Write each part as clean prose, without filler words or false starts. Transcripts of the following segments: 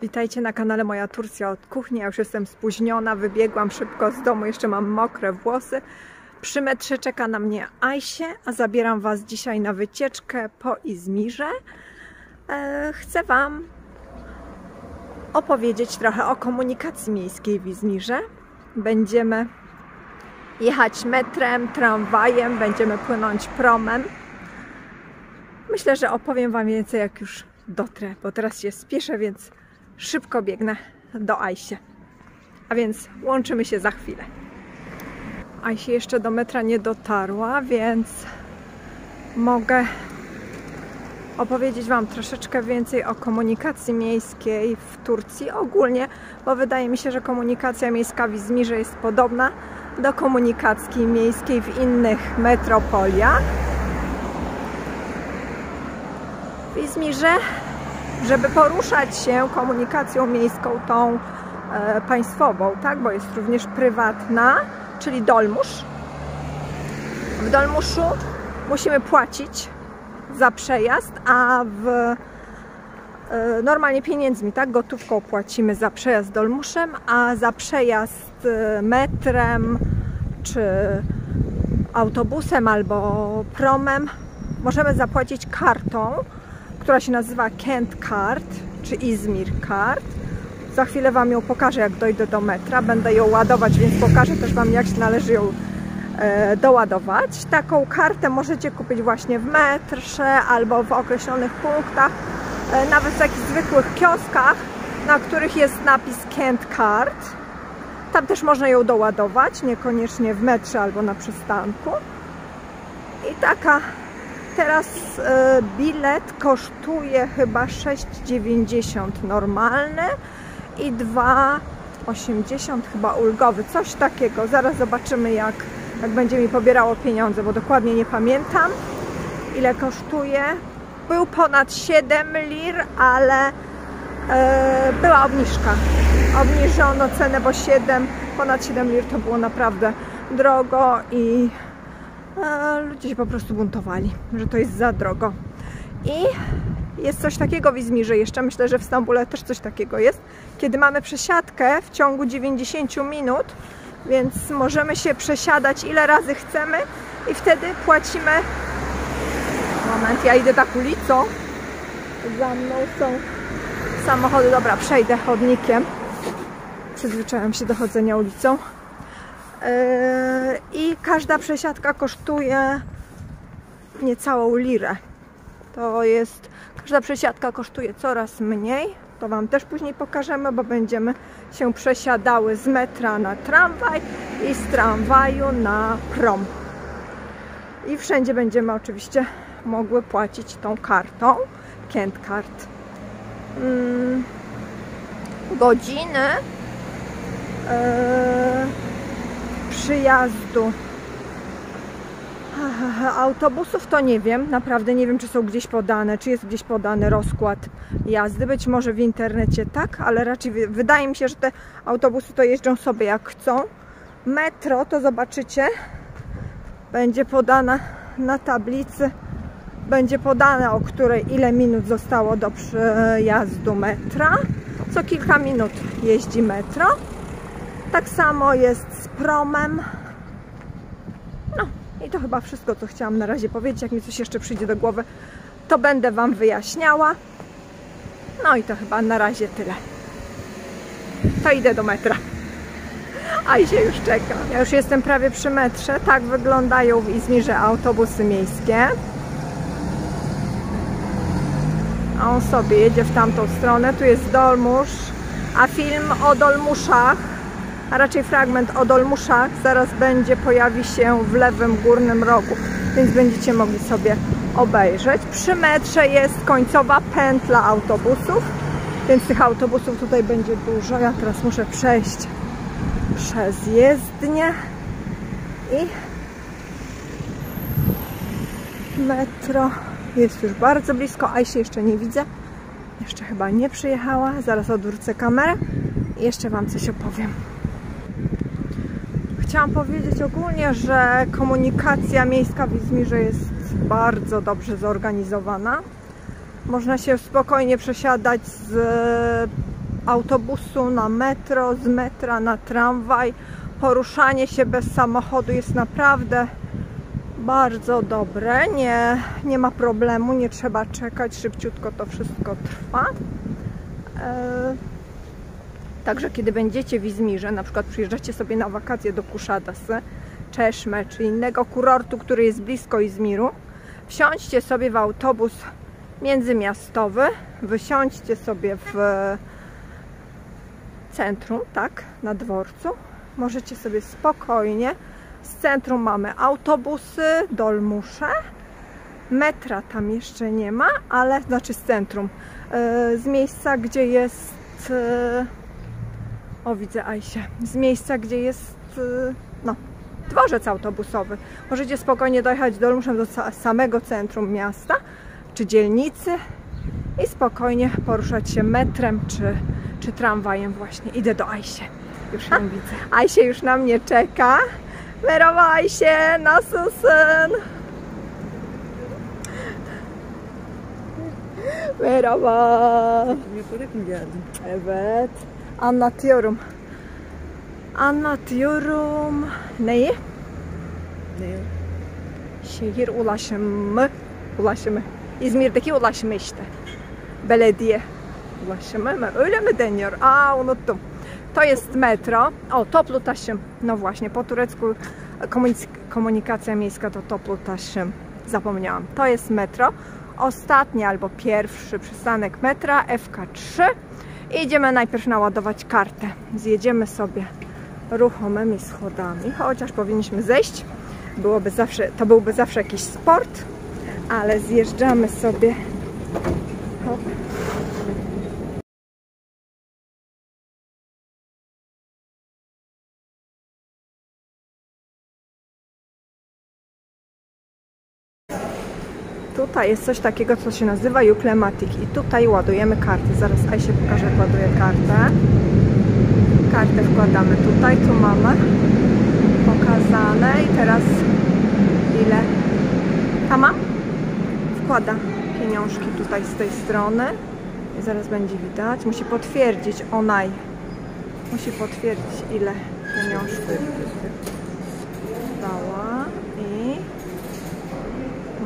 Witajcie na kanale Moja Turcja od kuchni. Ja już jestem spóźniona, wybiegłam szybko z domu, jeszcze mam mokre włosy. Przy metrze czeka na mnie Ajsie, a zabieram Was dzisiaj na wycieczkę po Izmirze. Chcę Wam opowiedzieć trochę o komunikacji miejskiej w Izmirze. Będziemy jechać metrem, tramwajem, będziemy płynąć promem. Myślę, że opowiem Wam więcej, jak już dotrę, bo teraz się spieszę, więc szybko biegnę do Ajsie. A więc łączymy się za chwilę. Ajsie jeszcze do metra nie dotarła, więc mogę opowiedzieć Wam troszeczkę więcej o komunikacji miejskiej w Turcji ogólnie, bo wydaje mi się, że komunikacja miejska w Izmirze jest podobna do komunikacji miejskiej w innych metropoliach. W Izmirze, żeby poruszać się komunikacją miejską tą państwową, tak, bo jest również prywatna, czyli dolmusz. W dolmuszu musimy płacić za przejazd, a normalnie pieniędzmi, tak, gotówką płacimy za przejazd dolmuszem, a za przejazd metrem czy autobusem albo promem możemy zapłacić kartą, która się nazywa Kent Card, czy Izmir Card. Za chwilę Wam ją pokażę, jak dojdę do metra. Będę ją ładować, więc pokażę też Wam, jak się należy ją doładować. Taką kartę możecie kupić właśnie w metrze albo w określonych punktach, nawet w takich zwykłych kioskach, na których jest napis Kent Card. Tam też można ją doładować, niekoniecznie w metrze albo na przystanku. I taka teraz bilet kosztuje chyba 6,90 normalny i 2,80 chyba ulgowy, coś takiego. Zaraz zobaczymy, jak będzie mi pobierało pieniądze, bo dokładnie nie pamiętam, ile kosztuje. Był ponad 7 lir, ale była obniżka. Obniżono cenę, bo ponad 7 lir to było naprawdę drogo i ludzie się po prostu buntowali, że to jest za drogo. I jest coś takiego w Izmirze jeszcze, myślę, że w Stambule też coś takiego jest, kiedy mamy przesiadkę w ciągu 90 minut, więc możemy się przesiadać ile razy chcemy i wtedy płacimy. Moment, ja idę tak ulicą, za mną są samochody. Dobra, przejdę chodnikiem, przyzwyczaiłam się do chodzenia ulicą. I każda przesiadka kosztuje niecałą lirę. To jest, każda przesiadka kosztuje coraz mniej. To Wam też później pokażemy, bo będziemy się przesiadały z metra na tramwaj i z tramwaju na prom. I wszędzie będziemy oczywiście mogły płacić tą kartą Kent Card. Godziny przyjazdu autobusów to nie wiem, naprawdę nie wiem, czy są gdzieś podane, czy jest gdzieś podany rozkład jazdy. Być może w internecie tak, ale raczej wydaje mi się, że te autobusy to jeżdżą sobie jak chcą. Metro to zobaczycie, będzie podane na tablicy, będzie podane, o której ile minut zostało do przejazdu metra. Co kilka minut jeździ metro. Tak samo jest z promem. No i to chyba wszystko, co chciałam na razie powiedzieć. Jak mi coś jeszcze przyjdzie do głowy, to będę Wam wyjaśniała. No i to chyba na razie tyle. To idę do metra. A i się już czeka. Ja już jestem prawie przy metrze. Tak wyglądają w Izmirze autobusy miejskie. A on sobie jedzie w tamtą stronę. Tu jest dolmusz. A film o dolmuszach, a raczej fragment o dolmuszach, zaraz pojawi się w lewym górnym rogu, więc będziecie mogli sobie obejrzeć. Przy metrze jest końcowa pętla autobusów, więc tych autobusów tutaj będzie dużo. Ja teraz muszę przejść przez jezdnię i metro jest już bardzo blisko. A się jeszcze nie widzę, jeszcze chyba nie przyjechała. Zaraz odwrócę kamerę i jeszcze Wam coś opowiem. Chciałam powiedzieć ogólnie, że komunikacja miejska w Izmirze jest bardzo dobrze zorganizowana. Można się spokojnie przesiadać z autobusu na metro, z metra na tramwaj. Poruszanie się bez samochodu jest naprawdę bardzo dobre. Nie ma problemu, nie trzeba czekać, szybciutko to wszystko trwa. Także kiedy będziecie w Izmirze, na przykład przyjeżdżacie sobie na wakacje do Kuszadasy, Czeszme czy innego kurortu, który jest blisko Izmiru, wsiądźcie sobie w autobus międzymiastowy, wysiądźcie sobie w centrum, tak, na dworcu. Możecie sobie spokojnie, z centrum mamy autobusy, dolmusze, metra tam jeszcze nie ma, ale znaczy z centrum, z miejsca, gdzie jest, o widzę Ajsie, z miejsca, gdzie jest, no, dworzec autobusowy. Możecie spokojnie dojechać dolmuszem do samego centrum miasta, czy dzielnicy i spokojnie poruszać się metrem, czy tramwajem właśnie. Idę do Ajsie. Już ją widzę. Ajsie już na mnie czeka. Merhaba Ayşe, nasılsın? Merhaba. Yaparak mı geldin? Evet. Anlatıyorum. Anlatıyorum. Neyi? Ne o? Şehir ulaşımı. Ulaşımı. İzmir'deki ulaşımı işte. Belediye ulaşımı mı? Öyle mi deniyor? Unuttum. To jest metro. O, toplu taşım. No właśnie, po turecku komunikacja miejska to toplu taşım. Zapomniałam. To jest metro. Ostatni albo pierwszy przystanek metra, FK3. I idziemy najpierw naładować kartę. Zjedziemy sobie ruchomymi schodami, chociaż powinniśmy zejść. To byłby zawsze jakiś sport, ale zjeżdżamy sobie. Hop. Tutaj jest coś takiego, co się nazywa Juklematik i tutaj ładujemy karty. Zaraz Ajsie pokażę, jak ładuję kartę. Kartę wkładamy tutaj, tu mamy pokazane i teraz ile tam wkłada pieniążki tutaj z tej strony i zaraz będzie widać. Musi potwierdzić musi potwierdzić, ile pieniążków dała i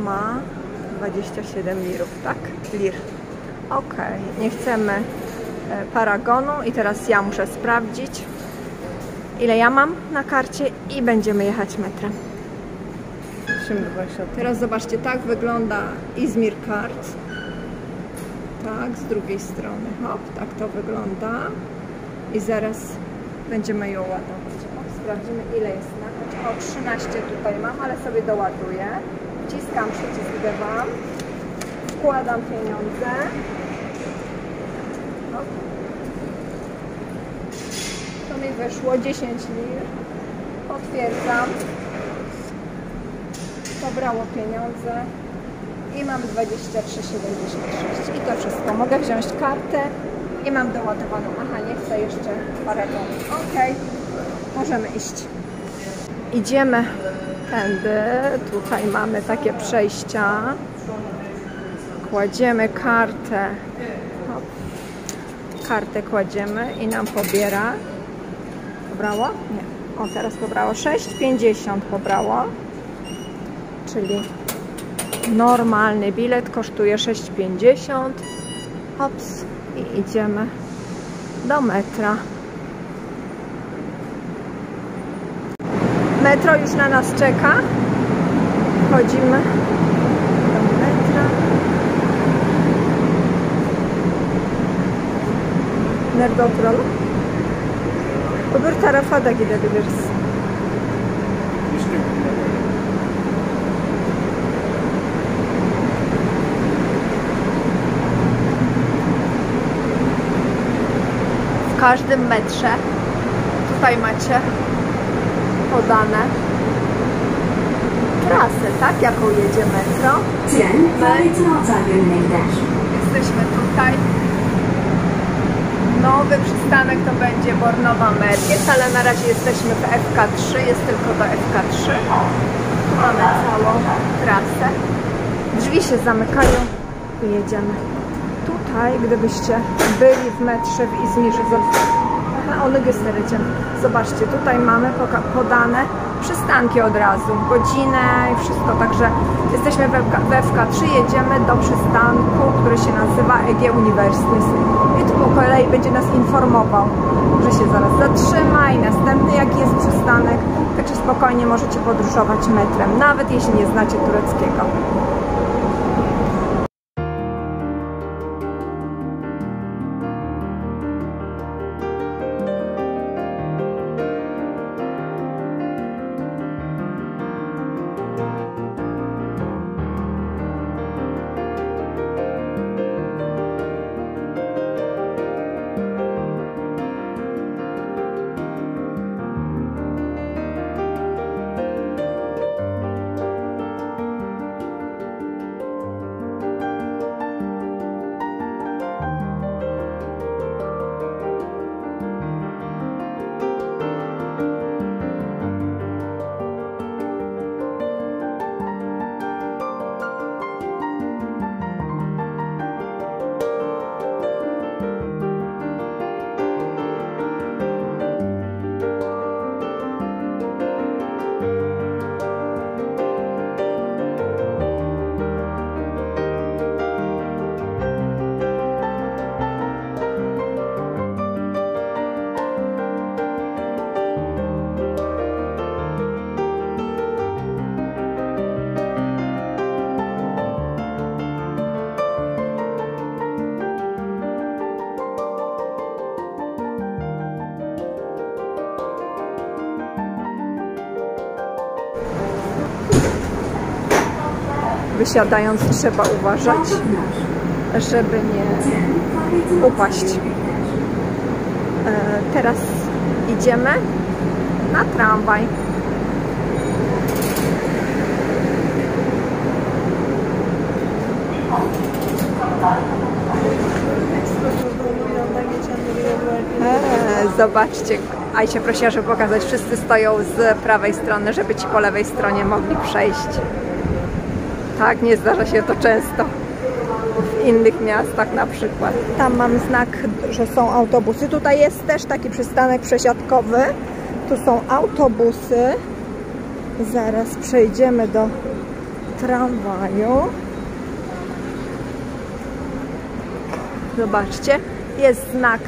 ma 27 lirów, tak? Lir. Ok, nie chcemy paragonu i teraz ja muszę sprawdzić, ile ja mam na karcie i będziemy jechać metrem. Teraz zobaczcie, tak wygląda Izmir Kart. Tak, z drugiej strony. Hop, tak to wygląda. I zaraz będziemy ją ładować. Hop, sprawdzimy, ile jest na karcie. O, 13 tutaj mam, ale sobie doładuję. Wciskam przycisk D2. Wkładam pieniądze. Hop. To mi wyszło 10 lir. Potwierdzam. Pobrało pieniądze i mam 23,76 i to wszystko. Mogę wziąć kartę i mam doładowaną. Aha, nie chcę jeszcze paragonu. Ok, możemy iść. Idziemy tędy. Tutaj mamy takie przejścia. Kładziemy kartę. Hop. Kartę kładziemy i nam pobiera. Pobrało? Nie. O, teraz pobrało 6,50 pobrało. Czyli normalny bilet kosztuje 6,50. Hops, i idziemy do metra. Metro już na nas czeka. Wchodzimy do metra. Nerede oturalım? Öbür tarafa da gidebiliriz. W każdym metrze tutaj macie podane trasę, tak? Jaką jedzie metro. Jesteśmy tutaj. Nowy przystanek to będzie Bornova Merkez, ale na razie jesteśmy w FK3, jest tylko do FK3. Tu mamy całą trasę. Drzwi się zamykają i jedziemy. Tutaj, gdybyście byli w metrze w Izmirze, zobaczcie, tutaj mamy podane przystanki od razu, godzinę i wszystko, także jesteśmy w F3, jedziemy do przystanku, który się nazywa EG Universitys i tu po kolei będzie nas informował, że się zaraz zatrzyma i następny jaki jest przystanek, także spokojnie możecie podróżować metrem, nawet jeśli nie znacie tureckiego. Wysiadając trzeba uważać, żeby nie upaść. Teraz idziemy na tramwaj. Zobaczcie, Ajsia prosiła, żeby pokazać, wszyscy stoją z prawej strony, żeby ci po lewej stronie mogli przejść. Tak, nie zdarza się to często w innych miastach na przykład. Tam mam znak, że są autobusy. Tutaj jest też taki przystanek przesiadkowy. Tu są autobusy. Zaraz przejdziemy do tramwaju. Zobaczcie, jest znak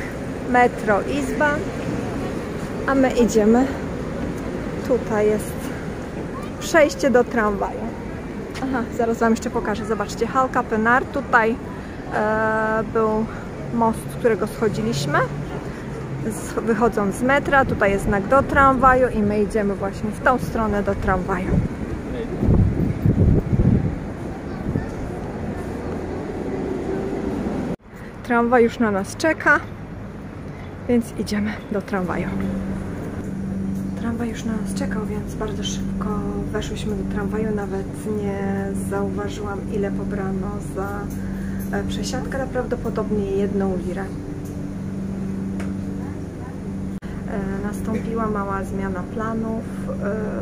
Metro Izba, a my idziemy. Tutaj jest przejście do tramwaju. Aha, zaraz wam jeszcze pokażę. Zobaczcie, Halka Pınar. Tutaj był most, z którego schodziliśmy. Wychodząc z metra, tutaj jest znak do tramwaju i my idziemy właśnie w tą stronę do tramwaju. Tramwaj już na nas czeka, więc idziemy do tramwaju. Tramwaj już na nas czekał, więc bardzo szybko weszłyśmy do tramwaju. Nawet nie zauważyłam, ile pobrano za przesiadkę, ale prawdopodobnie 1 lirę. Nastąpiła mała zmiana planów.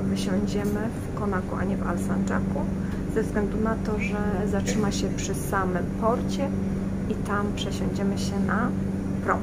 Wysiądziemy w Konaku, a nie w Alsancak'u, ze względu na to, że zatrzyma się przy samym porcie i tam przesiądziemy się na prom.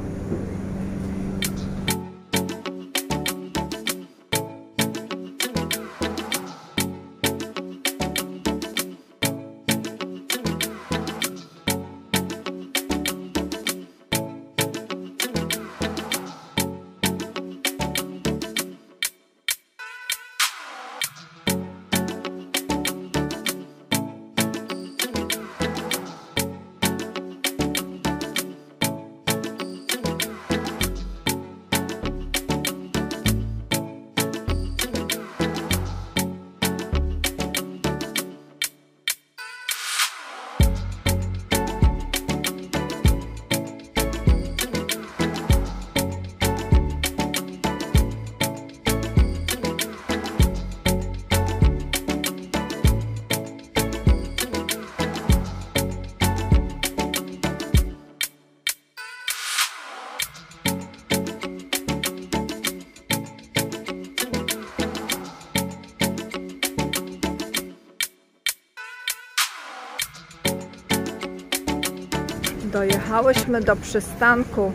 Dojechałyśmy do przystanku,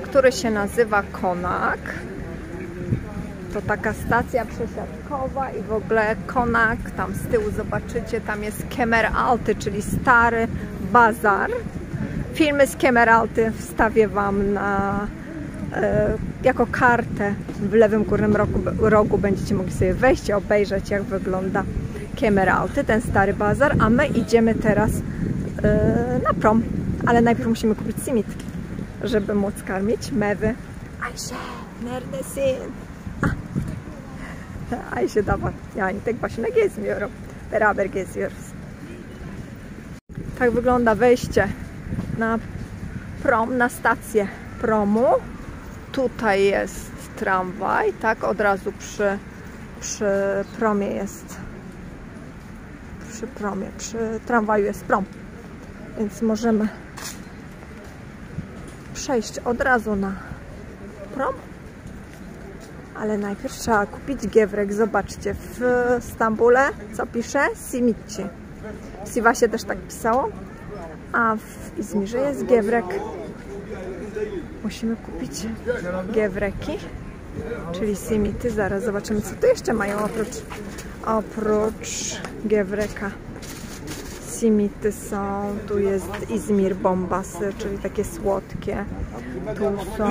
który się nazywa Konak. To taka stacja przesiadkowa i w ogóle Konak, tam z tyłu zobaczycie, tam jest Kemeralty, czyli stary bazar. Filmy z Kemeralty wstawię Wam jako kartę w lewym górnym rogu. Będziecie mogli sobie wejść i obejrzeć, jak wygląda Kemeralty, ten stary bazar, a my idziemy teraz na prom. Ale najpierw musimy kupić simit, żeby móc karmić mewy. Ayşe, neredesin? Ayşe de var. Yani tek başına gezmiyorum. Beraber geziyoruz. Tak wygląda wejście na prom, na stację promu. Tutaj jest tramwaj, tak? Od razu przy promie jest. Przy tramwaju jest prom. Więc możemy przejść od razu na prom. Ale najpierw trzeba kupić gevrek. Zobaczcie, w Stambule co pisze? Simitçi. W Sivas'ie też tak pisało. A w Izmirze jest gevrek. Musimy kupić gevreki, czyli simity. Zaraz zobaczymy, co tu jeszcze mają oprócz gevreka. Simity są, tu jest Izmir bombasy, czyli takie słodkie. Tu są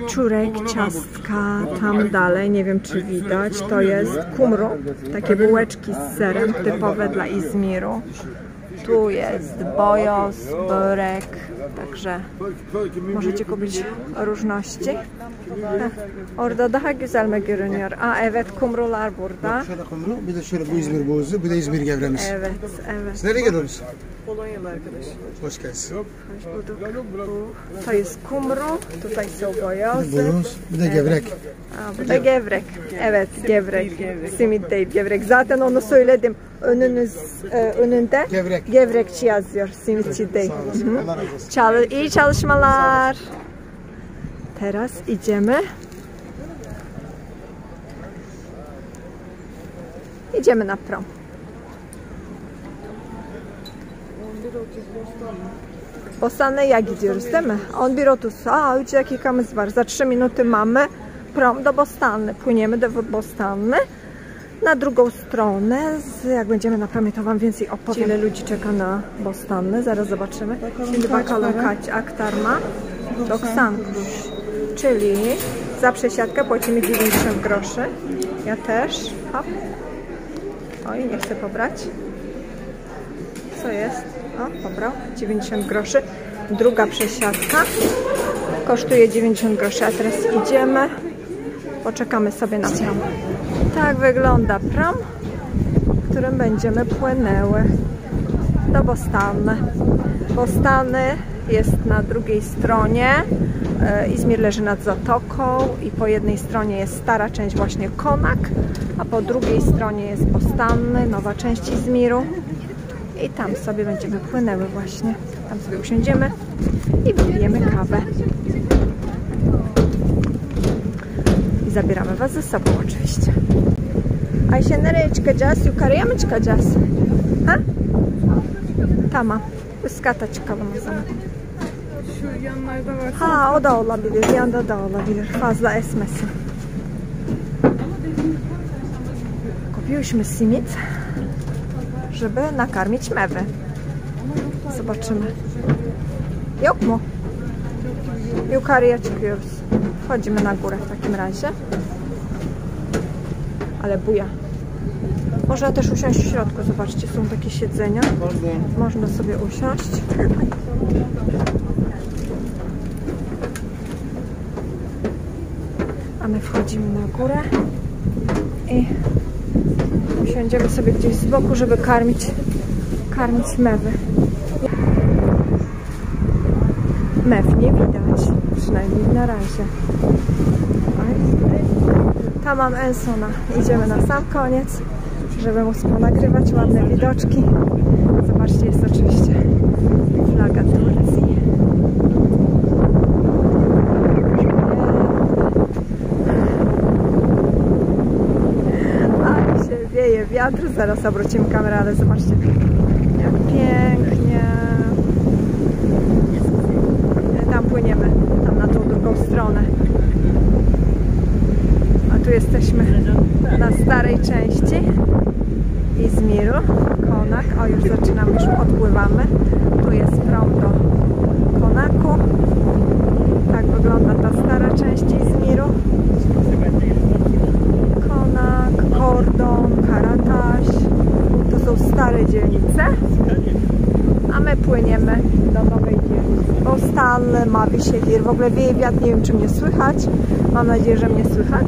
czurek, ciastka, tam dalej, nie wiem czy widać, to jest kumru, takie bułeczki z serem typowe dla Izmiru. Tu jest bojos, börek, także możecie kupić różności. Orada daha güzel mi görünüyor? Evet, kumrular burada. Şöyle kumru, bir de şöyle bu İzmir boğuzu, bir de İzmir gevremiz. Evet, evet. Siz nereye gidiyorsunuz? Polonyalı arkadaş. Hoş geldiniz. Hoş bulduk. To jest kumru, tutaj są bojozy. Boyoz, bir de gevrek. Bu da gevrek. Evet, gevrek. Simit değil, gevrek. Zaten onu söyledim. Önünde Gevrek. gevrekçi yazıyor, simitçi değil. Allah razı olsun. İyi çalışmalar. Teraz idziemy. Idziemy na prom. Bostanlı'ya gidiyoruz değil mi? 11:30. 3 dakikamız var. Za 3 minuty mamy prom do Bostanlı. Płyniemy do Bostanlı. Na drugą stronę, jak będziemy na promie, to Wam więcej opowiem. Ile ludzi czeka na Bostanlı. Zaraz zobaczymy. Şimdi bakalım kaç aktarma. 90 kuruş. Czyli za przesiadkę płacimy 90 groszy. Ja też. Hop. Oj, nie chcę pobrać. Co jest? O, pobrał. 90 groszy. Druga przesiadka kosztuje 90 groszy. A teraz idziemy. Poczekamy sobie na prom. Tak wygląda prom, którym będziemy płynęły do Bostanlı. Bostanlı jest na drugiej stronie. Izmir leży nad zatoką i po jednej stronie jest stara część właśnie Konak, a po drugiej stronie jest Bostanlı, nowa część Izmiru. I tam sobie będziemy płynęły właśnie. Tam sobie usiądziemy i wypijemy kawę. I zabieramy Was ze sobą oczywiście. Ayşe, nereye çıkacağız? Yukarıya mı çıkacağız? Ha? Tamam. Üst kata çıkalım o zaman. Şu yanlarda var. Ha, o da olabilir. Yanda da olabilir. Fazla esmesin. Kupiłyśmy simit, żeby nakarmić mewy. Zobaczymy. Yok mu? Yukarıya çıkıyoruz. Wchodzimy na górę w takim razie. Ale buja. Można też usiąść w środku. Zobaczcie, są takie siedzenia. Można sobie usiąść. A my wchodzimy na górę i usiądziemy sobie gdzieś z boku, żeby karmić mewy. Mew nie widać, przynajmniej na razie. Tamam en sona. Idziemy na sam koniec, żeby móc ponagrywać ładne widoczki. Zobaczcie, jest oczywiście flaga Turcji. Ale się wieje wiatr. Zaraz obrócimy kamerę, ale zobaczcie, jak pięknie. starej części Izmiru, Konak. O, już zaczynamy, już odpływamy. Tu jest prom do Konaku. Tak wygląda ta stara część Izmiru. Konak, Kordon, Karataś. To są stare dzielnice. A my płyniemy do nowej dzielnicy. Bostan, Mavi Shehir. W ogóle wieje wiatr, nie wiem czy mnie słychać. Mam nadzieję, że mnie słychać.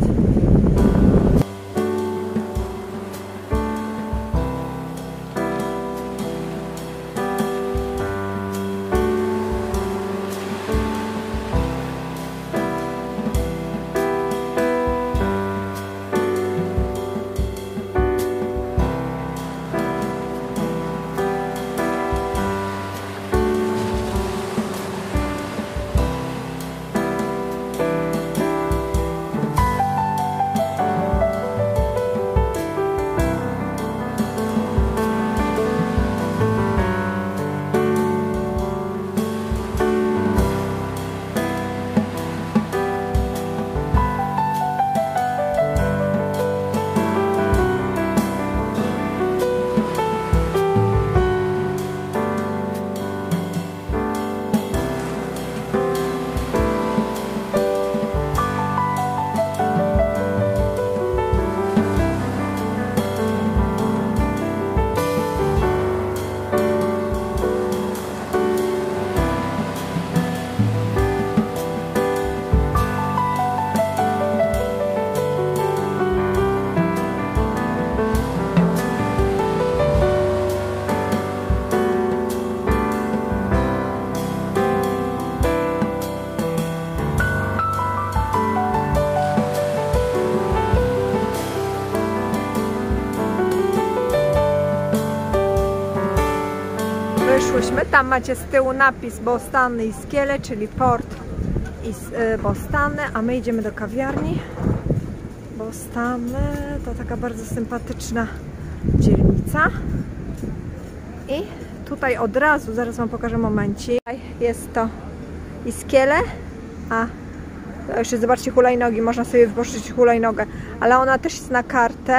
Wyszłyśmy, tam macie z tyłu napis Bostany i Skiele, czyli port i Bostany, a my idziemy do kawiarni. Bostany to taka bardzo sympatyczna dzielnica. I tutaj od razu, zaraz wam pokażę momencik, jest to Iskiele, a jeszcze zobaczcie hulajnogi, można sobie wypożyczyć hulajnogę, ale ona też jest na kartę.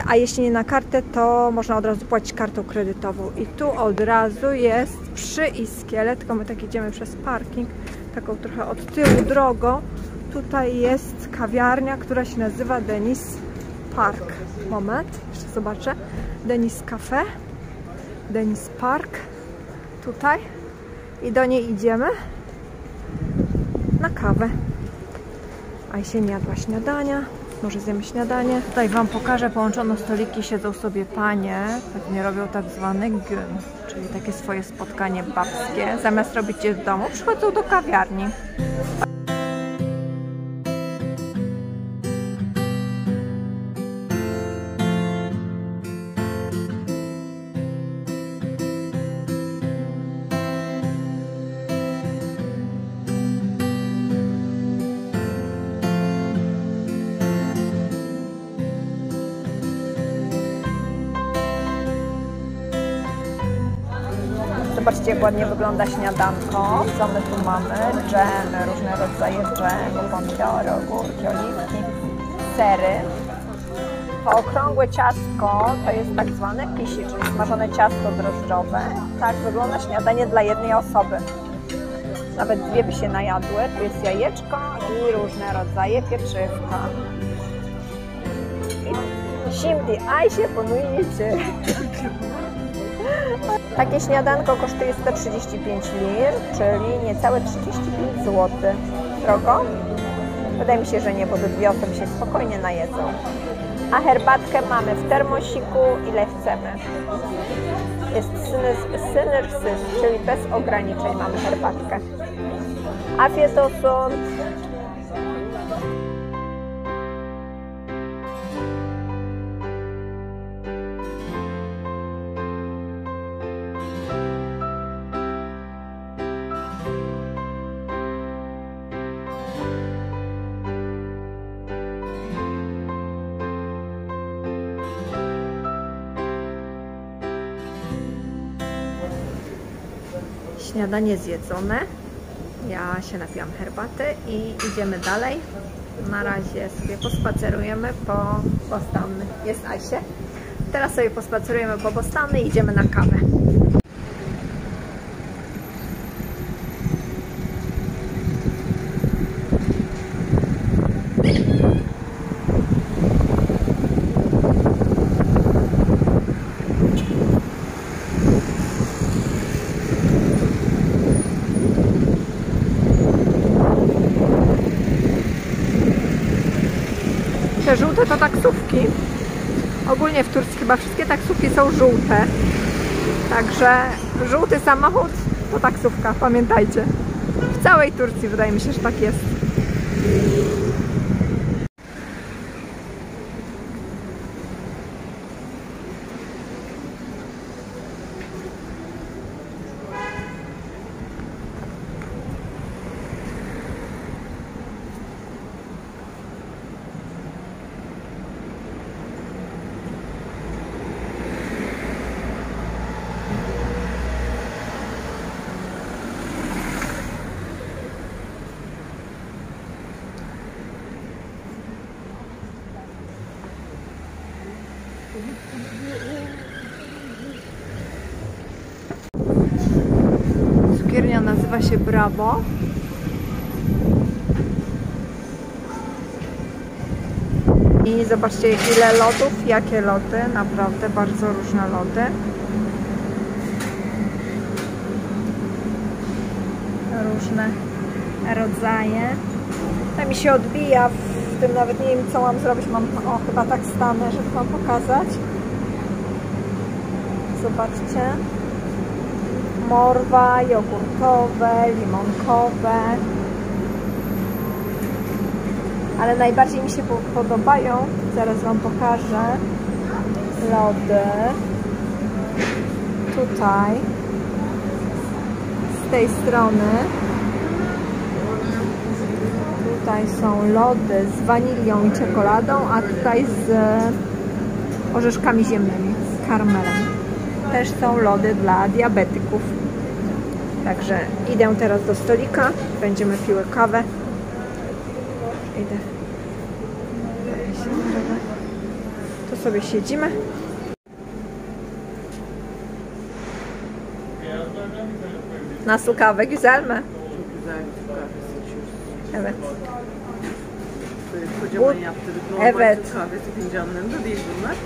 A jeśli nie na kartę, to można od razu płacić kartą kredytową. I tu od razu jest przy Iskiele, tylko my tak idziemy przez parking, taką trochę od tyłu drogą. Tutaj jest kawiarnia, która się nazywa Denis Park. Moment, jeszcze zobaczę. Denis Cafe, Denis Park. Tutaj. I do niej idziemy na kawę. A jeśli nie jadła śniadania, może zjemy śniadanie. Tutaj wam pokażę, połączono stoliki, siedzą sobie panie, pewnie robią tak zwany gün, czyli takie swoje spotkanie babskie. Zamiast robić je w domu, przychodzą do kawiarni. Zobaczcie, jak ładnie wygląda śniadanko. Co my tu mamy? Dżemy, różne rodzaje dżemu, pomidory, ogórki, oliwki, sery. To okrągłe ciastko to jest tak zwane pisi, czyli smażone ciasto drożdżowe. Tak wygląda śniadanie dla jednej osoby. Nawet dwie by się najadły. Tu jest jajeczko i różne rodzaje pieczywka. Şimdi Ayşe bunu yiyecek. Takie śniadanko kosztuje 135 lir, czyli niecałe 35 zł. Drogo? Wydaje mi się, że nie, bo do dwie osoby się spokojnie najedzą. A herbatkę mamy w termosiku, ile chcemy. Jest sınırsız, czyli bez ograniczeń mamy herbatkę. Afiyet olsun. Śniadanie zjedzone. Ja się napiłam herbaty i idziemy dalej. Na razie sobie pospacerujemy po Bostany. Jest Asie. Teraz sobie pospacerujemy po Bostany i idziemy na kawę. Te żółte to taksówki. Ogólnie w Turcji chyba wszystkie taksówki są żółte. Także żółty samochód to taksówka, pamiętajcie. W całej Turcji wydaje mi się, że tak jest. Cukiernia nazywa się Bravo. I zobaczcie, ile lodów, jakie lody, naprawdę bardzo różne lody. Różne rodzaje. To mi się odbija w tym, nawet nie wiem co mam zrobić. Mam, chyba tak stanę, żeby wam pokazać. Zobaczcie. Morwa, jogurtowe, limonkowe. Ale najbardziej mi się podobają, zaraz wam pokażę, lody. Tutaj, z tej strony. Tutaj są lody z wanilią i czekoladą, a tutaj z orzeszkami ziemnymi, z karmelem. Też są lody dla diabetyków. Także idę teraz do stolika, będziemy piły kawę. Idę. Tu sobie siedzimy. Nasıl kahve, güzel mi? Çok güzel bir kahve seçiyoruz. Evet. Böyle kocaman Bu- yaptırdık. Normal Evet. Türk kahvesi fincanlarında değil bunlar.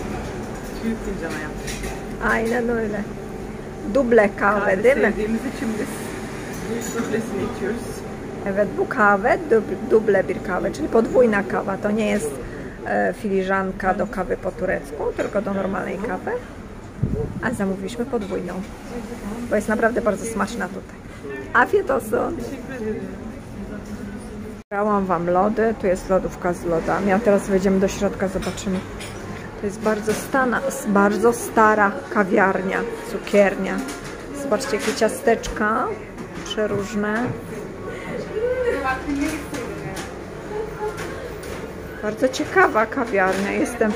Büyük fincana yaptık. Aynen öyle. Duble kahve değil mi? Sevdiğimiz için biz dublesini içiyoruz. Evet, bu kahve duble bir kahve, czyli podwójna kawa. To nie jest filiżanka do kawy po turecku, tylko do normalnej kawy. A zamówiliśmy podwójną, bo jest naprawdę bardzo smaczna tutaj. Afiyet olsun. Brałam wam lody, tu jest lodówka z lodami, a teraz wejdziemy do środka, zobaczymy. To jest bardzo stara kawiarnia, cukiernia. Zobaczcie, jakie ciasteczka przeróżne. Bardzo ciekawa kawiarnia. Jestem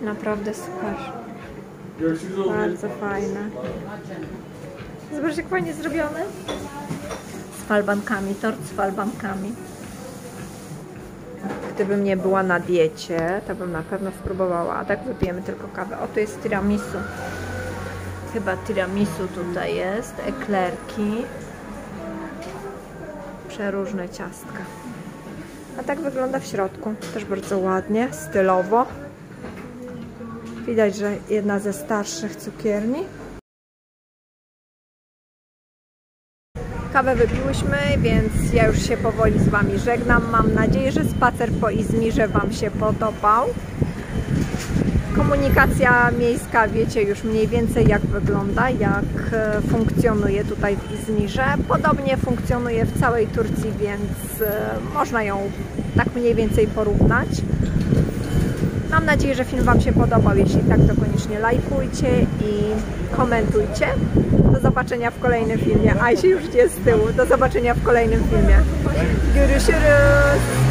naprawdę super. Bardzo fajne. Zobaczcie, jak fajnie zrobione. Z falbankami, tort z falbankami. gdybym nie była na diecie, to bym na pewno spróbowała, a tak wypijemy tylko kawę. O, tu jest tiramisu. Chyba tiramisu tutaj jest, eklerki. Przeróżne ciastka. A tak wygląda w środku. Też bardzo ładnie, stylowo. Widać, że jedna ze starszych cukierni. Kawę wypiłyśmy, więc ja już się powoli z Wami żegnam. Mam nadzieję, że spacer po Izmirze Wam się podobał. Komunikacja miejska, wiecie już mniej więcej jak wygląda, jak funkcjonuje tutaj w Izmirze. Podobnie funkcjonuje w całej Turcji, więc można ją tak mniej więcej porównać. Mam nadzieję, że film Wam się podobał. Jeśli tak, to koniecznie lajkujcie i komentujcie. Do zobaczenia w kolejnym filmie. Ajsie już idzie z tyłu. Do zobaczenia w kolejnym filmie. Görüşürüz.